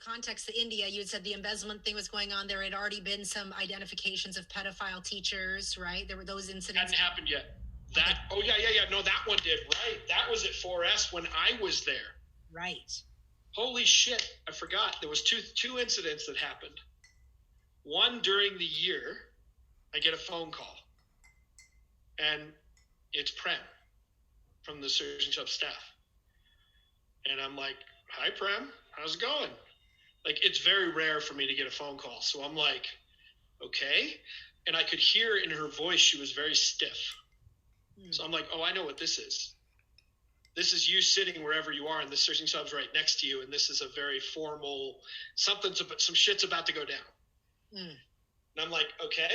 context to India, you had said the embezzlement thing was going on. There had already been some identifications of pedophile teachers, right? There were those incidents. Hadn't happened yet. No, that one did, right? That was at 4S when I was there. Right. Holy shit, I forgot. There was two incidents that happened. One during the year, I get a phone call, and it's Prem from the Surgeon Sub staff. And I'm like, hi, Prem, how's it going? Like, it's very rare for me to get a phone call. So I'm like, okay. And I could hear in her voice, she was very stiff. So I'm like, oh, I know what this is. This is you sitting wherever you are, and the Surgeon Sub's right next to you, and this is a very formal, some shit's about to go down. And I'm like, okay,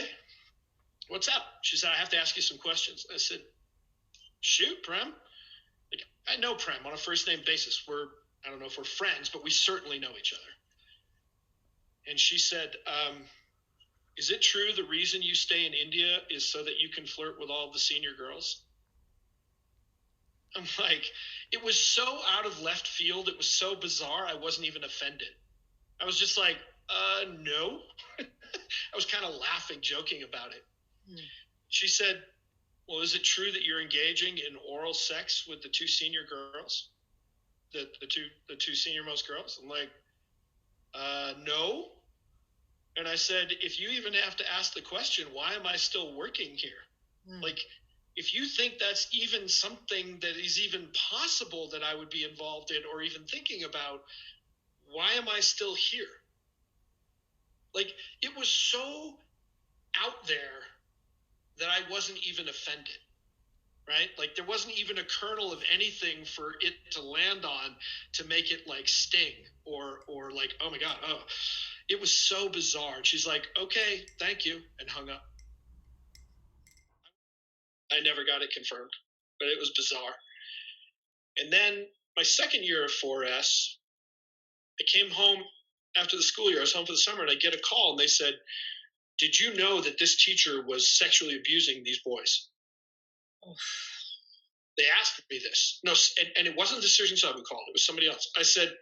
what's up? She said, I have to ask you some questions. I said, shoot, Prem. Like, I know Prem on a first-name basis. I don't know if we're friends, but we certainly know each other. And she said, is it true the reason you stay in India is so that you can flirt with all the senior girls? I'm like, it was so out of left field. It was so bizarre. I wasn't even offended. I was just like, no. I was kind of laughing, joking about it. She said, well, is it true that you're engaging in oral sex with the two senior girls? The two senior most girls? I'm like, no. And I said, if you even have to ask the question, why am I still working here? Like, if you think that's even something that is even possible that I would be involved in or even thinking about, why am I still here? Like, it was so out there that I wasn't even offended, right? Like, there wasn't even a kernel of anything for it to land on to make it like sting or like, oh my God, oh. It was so bizarre. And she's like, okay, thank you, and hung up. I never got it confirmed, but it was bizarre. And then my second year of 4S, I came home after the school year. I was home for the summer, and I get a call, and they said, did you know that this teacher was sexually abusing these boys? They asked me this. No, and it wasn't the Surgeon Sub who called. It was somebody else. I said,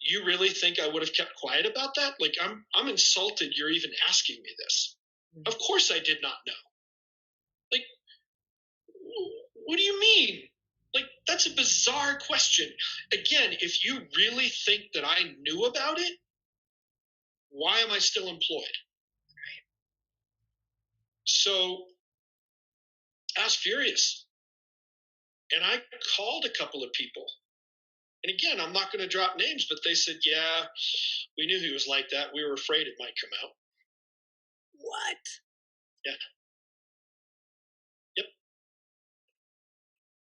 you really think I would have kept quiet about that? Like, I'm insulted you're even asking me this. Of course I did not know. Like, what do you mean? Like, that's a bizarre question. Again, if you really think that I knew about it, why am I still employed? Right. So I was furious. And I called a couple of people. And again, I'm not going to drop names, but they said, yeah, we knew he was like that. We were afraid it might come out. What? Yeah.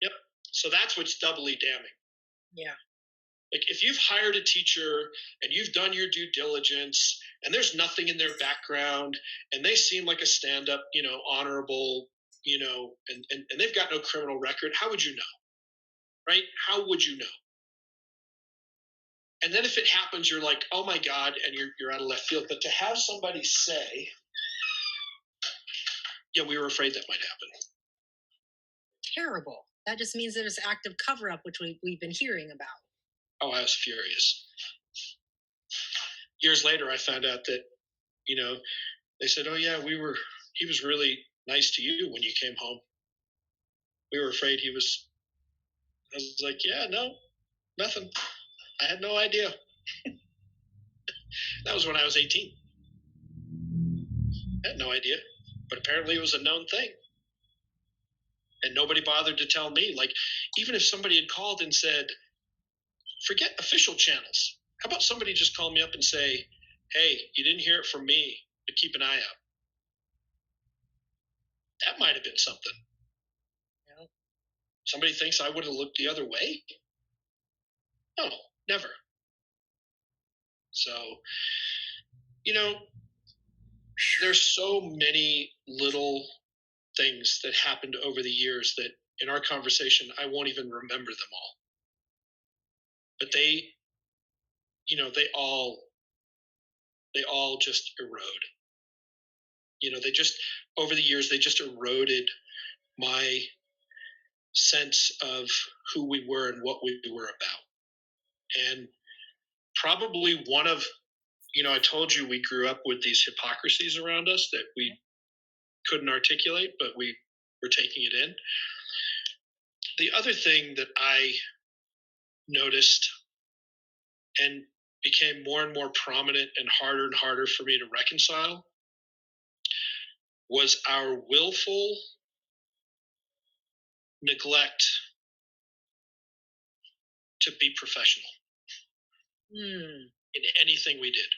Yep. So that's what's doubly damning. Yeah. Like, if you've hired a teacher and you've done your due diligence and there's nothing in their background and they seem like a stand-up, honorable, and they've got no criminal record, how would you know? Right? How would you know? And then if it happens, you're like, oh my God, and you're out of left field. But to have somebody say, yeah, we were afraid that might happen. Terrible. That just means there's active cover-up, which we've been hearing about. Oh, I was furious. Years later, I found out that, they said, oh yeah, he was really nice to you when you came home. We were afraid I was like, yeah, no, nothing. I had no idea. That was when I was 18. I had no idea. But apparently it was a known thing. And nobody bothered to tell me. Like, even if somebody had called and said, forget official channels. How about somebody just call me up and say, hey, you didn't hear it from me, but keep an eye out. That might have been something. Yeah. Somebody thinks I would have looked the other way? No, never. So, there's so many little things that happened over the years that in our conversation, I won't even remember them all. But they all just erode. They just, over the years, they just eroded my sense of who we were and what we were about. And probably one of, I told you we grew up with these hypocrisies around us that we couldn't articulate, but we were taking it in. The other thing that I noticed and became more and more prominent and harder for me to reconcile was our willful neglect to be professional in anything we did.